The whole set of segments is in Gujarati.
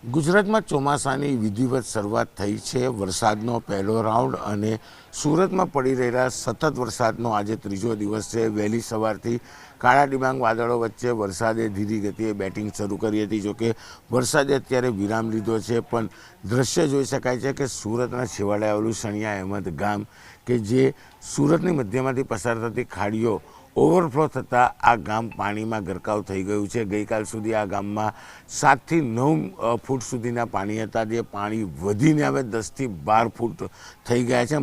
ગુજરાતમાં ચોમાસાની વિધિવત શરૂઆત થઈ છે। વરસાદનો પહેલો રાઉન્ડ અને સુરતમાં પડી રહેલા સતત વરસાદનો આજે ત્રીજો દિવસ છે। વહેલી સવારથી કાળા ડિબાંગ વાદળો વચ્ચે વરસાદે ધીરી ગતિએ બેટિંગ શરૂ કરી હતી। જોકે વરસાદે અત્યારે વિરામ લીધો છે, પણ દ્રશ્ય જોઈ શકાય છે કે સુરતના છેવાડે આવેલું સણિયા અહેમદ ગામ કે જે સુરતની મધ્યમાંથી પસાર થતી ખાડીઓ ઓવરફ્લો થતાં આ ગામ પાણીમાં ગરકાવ થઈ ગયું છે। ગઈકાલ સુધી આ ગામમાં 7 થી 9 ફૂટ સુધીના પાણી હતા, જે પાણી વધીને હવે 10 થી 12 ફૂટ થઈ ગયા છે।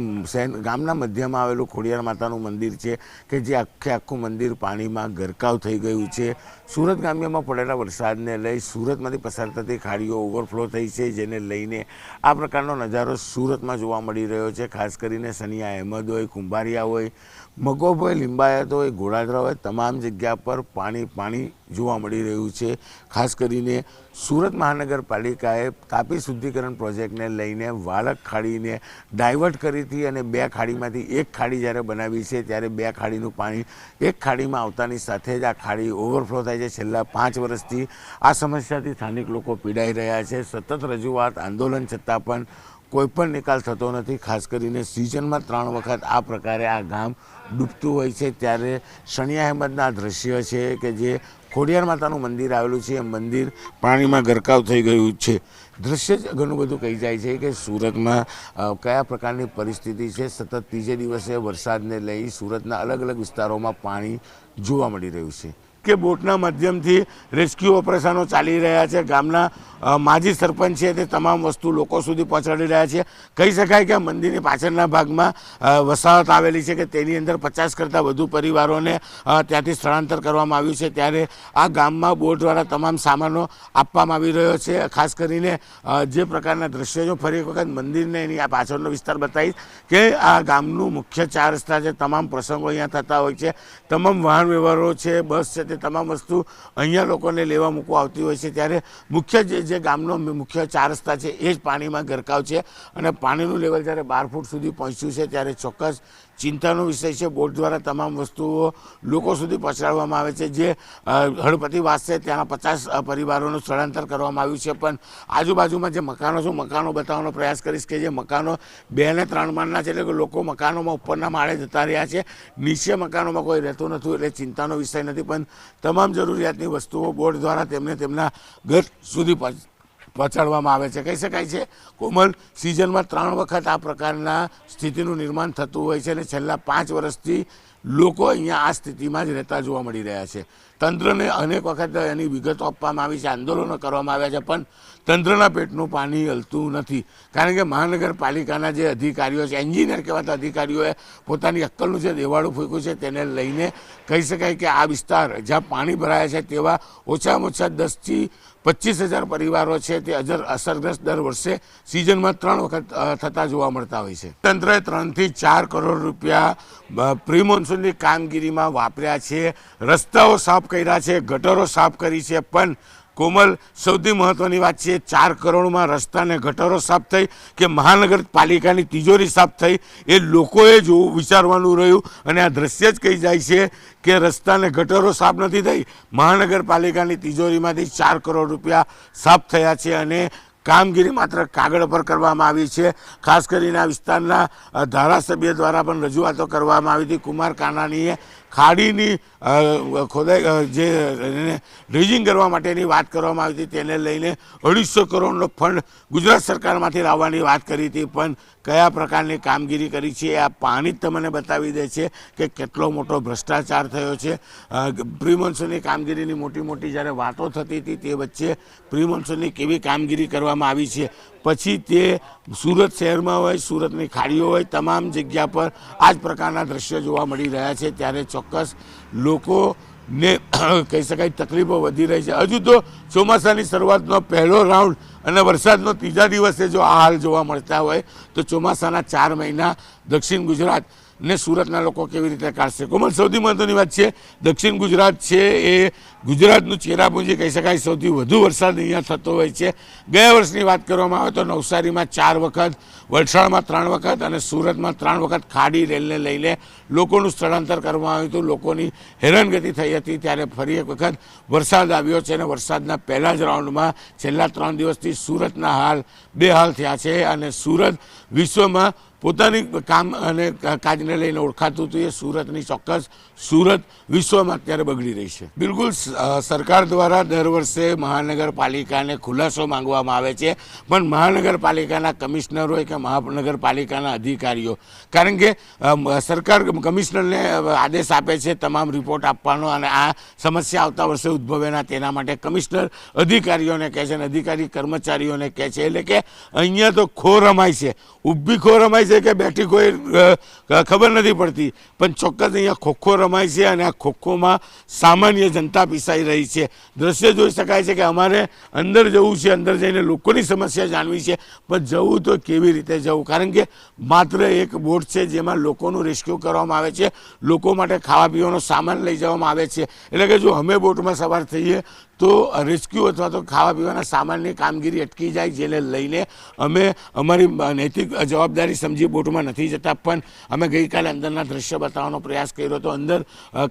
ગામના મધ્યમાં આવેલું ખોડિયાર માતાનું મંદિર છે કે જે આખું મંદિર પાણીમાં ગરકાવ થઈ ગયું છે। સુરત ગ્રામ્યમાં પડેલા વરસાદને લઈ સુરતમાંથી પસાર થતી ખાડીઓ ઓવરફ્લો થઈ છે, જેને લઈને આ પ્રકારનો નજારો સુરતમાં જોવા મળી રહ્યો છે। ખાસ કરીને સનિયા અહેમદ હોય, કુંભારિયા હોય, મગોબ હોય, લિંબાયત હોય, ઘોડાદરા હોય, તમામ જગ્યા પર પાણી જોવા મળી રહ્યું છે। ખાસ કરીને સુરત મહાનગરપાલિકાએ તાપી શુદ્ધિકરણ પ્રોજેક્ટને લઈને વાળક ખાડીને ડાયવર્ટ કરી હતી અને 2 ખાડીમાંથી એક ખાડી જ્યારે બનાવી છે, ત્યારે 2 ખાડીનું પાણી એક ખાડીમાં આવતાની સાથે જ આ ખાડી ઓવરફ્લો થાય છે। છેલ્લા 5 વર્ષથી આ સમસ્યાથી સ્થાનિક લોકો પીડાઈ રહ્યા છે। સતત રજૂઆત, આંદોલન છતાં પણ કોઈ પણ નિકાલ થતો નથી। ખાસ કરીને સિઝનમાં 3 વખત આ પ્રકારે આ ગામ ડૂબતું હોય છે, ત્યારે સણિયા અહેમદના દ્રશ્ય છે કે જે ખોડિયાર માતાનું મંદિર આવેલું છે, એ મંદિર પાણીમાં ગરકાવ થઈ ગયું છે। દ્રશ્ય જ ઘણું બધું કહી જાય છે કે સુરતમાં કયા પ્રકારની પરિસ્થિતિ છે। સતત ત્રીજે દિવસે વરસાદને લઈ સુરતના અલગ અલગ વિસ્તારોમાં પાણી જોવા મળી રહ્યું છે કે બોટના માધ્યમથી રેસ્ક્યુ ઓપરેશનો ચાલી રહ્યા છે। ગામના માજી સરપંચ છે તે તમામ વસ્તુ લોકો સુધી પહોંચાડી રહ્યા છે। કહી શકાય કે મંદિરની પાછળના ભાગમાં વસાહત આવેલી છે કે તેની અંદર 50 કરતાં વધુ પરિવારોને ત્યાંથી સ્થળાંતર કરવામાં આવ્યું છે, ત્યારે આ ગામમાં બોટ દ્વારા તમામ સામાનો આપવામાં આવી રહ્યો છે। ખાસ કરીને જે પ્રકારના દ્રશ્યો જો ફરી એક વખત મંદિરને એની આ પાછળનો વિસ્તાર બતાવીશ કે આ ગામનું મુખ્ય 4 રસ્તા છે, તમામ પ્રસંગો અહીંયા થતા હોય છે, તમામ વાહન વ્યવહારો છે, બસ છે, તે તમામ વસ્તુ અહીંયા લોકોને લેવા મૂકવા આવતી હોય છે। ત્યારે મુખ્ય જે ગામનો મુખ્ય 4 રસ્તા છે એ જ પાણીમાં ગરકાવ છે અને પાણીનું લેવલ જ્યારે 12 ફૂટ સુધી પહોંચ્યું છે, ત્યારે ચોક્કસ ચિંતાનો વિષય છે। બોટ દ્વારા તમામ વસ્તુઓ લોકો સુધી પહોંચાડવામાં આવે છે। જે હળપતિવાસ છે ત્યાંના 50 પરિવારોનું સ્થળાંતર કરવામાં આવ્યું છે, પણ આજુબાજુમાં જે મકાનો છે, મકાનો બતાવવાનો પ્રયાસ કરીશ કે જે મકાનો 2 અને 3 માળના છે, એટલે કે લોકો મકાનોમાં ઉપરના માળે જતા રહ્યા છે, નીચે મકાનોમાં કોઈ રહેતું નથી, એટલે ચિંતાનો વિષય નથી, પણ તમામ જરૂરિયાતની વસ્તુઓ બોટ દ્વારા તેમને તેમના ઘર સુધી પહોંચાડવામાં આવે છે। કહી શકાય છે કોમલ, સિઝનમાં 3 વખત આ પ્રકારના સ્થિતિનું નિર્માણ થતું હોય છે અને છેલ્લા 5 વર્ષથી લોકો અહીંયા આ સ્થિતિમાં જ રહેતા જોવા મળી રહ્યા છે। તંત્રને અનેક વખત એની વિગતો આપવામાં આવી છે, આંદોલનો કરવામાં આવ્યા છે, પણ તંત્રના પેટનું પાણી હલતું નથી, કારણ કે મહાનગરપાલિકાના જે અધિકારીઓ છે, એન્જિનિયર કહેવાતા અધિકારીઓએ પોતાની અક્કલનું જે દેવાળું ફૂંક્યું છે તેને લઈને કહી શકાય કે આ વિસ્તાર જ્યાં પાણી ભરાયા છે તેવા ઓછામાં ઓછા 10 થી 25,000 પરિવારો છે તે અસરગ્રસ્ત દર વર્ષે સિઝનમાં 3 વખત થતા જોવા મળતા હોય છે। તંત્રએ 3 થી 4 કરોડ રૂપિયા પ્રી મોન્સૂનની કામગીરીમાં વાપર્યા છે, રસ્તાઓ સાફ કર્યા છે, ગટરો સાફ કરી છે, પણ કોમલ, સૌથી મહત્વની વાત છે 4 કરોડમાં રસ્તા ને ગટરો સાફ થઈ કે મહાનગરપાલિકાની તિજોરી સાફ થઈ, એ લોકોએ વિચારવાનું રહ્યું અને આ દ્રશ્ય જ કહી જાય છે કે રસ્તા ને ગટરો સાફ નથી થઈ, મહાનગરપાલિકાની તિજોરીમાંથી 4 કરોડ રૂપિયા સાફ થયા છે અને કામગીરી માત્ર કાગળ પર કરવામાં આવી છે। ખાસ કરીને આ વિસ્તારના ધારાસભ્ય દ્વારા પણ રજૂઆતો કરવામાં આવી હતી। કુમાર કાનાણીએ ખાડીની ખોદાઈ જે ડ્રેજિંગ કરવા માટેની વાત કરવામાં આવી હતી, તેને લઈને 250 કરોડનો ફંડ ગુજરાત સરકારમાંથી લાવવાની વાત કરી હતી, પણ કયા પ્રકારની કામગીરી કરી છે આ પાણી જ તમને બતાવી દે છે કે કેટલો મોટો ભ્રષ્ટાચાર થયો છે। પ્રી મોન્સૂનની કામગીરીની મોટી જ્યારે વાતો થતી હતી તે વચ્ચે પ્રી મોન્સૂનની કેવી કામગીરી કરવામાં આવી છે, પછી તે સુરત શહેરમાં હોય, સુરતની ખાડીઓ હોય, તમામ જગ્યા પર આ જ પ્રકારના દ્રશ્યો જોવા મળી રહ્યા છે, ત્યારે ચોક્કસ લોકોને કહી શકાય તકલીફો વધી રહી છે। હજુ તો ચોમાસાની શરૂઆતનો પહેલો રાઉન્ડ અને વરસાદનો ત્રીજા દિવસે જો આ હાલ જોવા મળતા હોય તો ચોમાસાના 4 મહિના દક્ષિણ ગુજરાત ને સુરતના લોકો કેવી રીતે કાઢશે. કોમલ, સૌથી મહત્વની વાત છે, દક્ષિણ ગુજરાત છે એ ગુજરાતનું ચેરાપુંજી કહી શકાય. સૌથી વધુ વરસાદ અહીંયા થતો હોય છે. ગયા વર્ષની વાત કરવામાં આવે તો નવસારીમાં 4 વખત, વલસાડમાં 3 વખત અને સુરતમાં 3 વખત ખાડી રેલને લઈને લોકોનું સ્થળાંતર કરવામાં આવ્યું હતું. લોકોની હેરાનગતિ થઈ હતી. ત્યારે ફરી એક વખત વરસાદ આવ્યો છે અને વરસાદના પહેલા જ રાઉન્ડમાં છેલ્લા 3 દિવસથી સુરતના બે હાલ થયા છે. અને સુરત વિશ્વમાં પોતાની કામ અને કાજને લઈને ઓળખાતું હતું. એ સુરતની ચોક્કસ સુરત વિશ્વમાં અત્યારે બગડી રહી છે. બિલકુલ, સરકાર દ્વારા દર વર્ષે મહાનગરપાલિકાને ખુલાસો માંગવામાં આવે છે, પણ મહાનગરપાલિકાના કમિશનર હોય કે મહાનગરપાલિકાના અધિકારીઓ, કારણ કે સરકાર કમિશનરને આદેશ આપે છે તમામ રિપોર્ટ આપવાનો અને આ સમસ્યા આવતા વર્ષે ઉદ્ભવેના તેના માટે કમિશનર અધિકારીઓને કહે છે અને અધિકારી કર્મચારીઓને કહે છે. એટલે કે અહીંયા તો ખો રમાય છે, ઊભી ખો રમાય છે કે બેઠી કોઈ ખબર નથી પડતી, પણ ચોક્કસ અહીંયા ખોખો રમાય છે અને આ ખોખોમાં સામાન્ય જનતા પીસાઈ રહી છે. દ્રશ્ય જોઈ શકાય છે કે અમારે અંદર જવું છે, અંદર જઈને લોકોની સમસ્યા જાણવી છે, પણ જવું તો કેવી રીતે જવું, કારણ કે માત્ર એક બોટ છે જેમાં લોકોનું રેસ્ક્યુ કરવામાં આવે છે, લોકો માટે ખાવા પીવાનો સામાન લઈ જવામાં આવે છે. એટલે કે જો અમે બોટમાં સવાર થઈએ તો રેસ્ક્યુ અથવા તો ખાવા પીવાના સામાનની કામગીરી અટકી જાય, જેને લઈને અમે અમારી નૈતિક જવાબદારી સમજી બોટમાં નથી જતા. પણ અમે ગઈકાલે અંદરના દ્રશ્ય બતાવવાનો પ્રયાસ કર્યો તો અંદર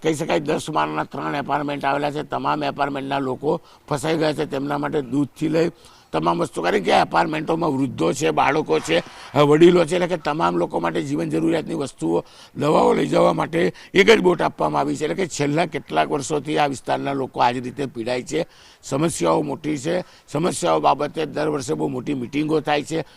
કહી શકાય 10 માળના 3 એપાર્ટમેન્ટ આવેલા છે. તમામ એપાર્ટમેન્ટના લોકો ફસાઈ ગયા છે. તેમના માટે દૂધથી લઈ તમામ વસ્તુ, કારણ કે એપાર્ટમેન્ટોમાં વૃદ્ધો છે, બાળકો છે, વડીલો છે, એટલે કે તમામ લોકો માટે જીવન જરૂરિયાતની વસ્તુઓ, દવાઓ લઈ જવા માટે એક જ બોટ આપવામાં આવી છે. એટલે કે છેલ્લા કેટલાક વર્ષોથી આ વિસ્તારના લોકો આ જ રીતે પીડાય છે. સમસ્યાઓ મોટી છે. સમસ્યાઓ બાબતે દર વર્ષે બહુ મોટી મિટિંગો થાય છે.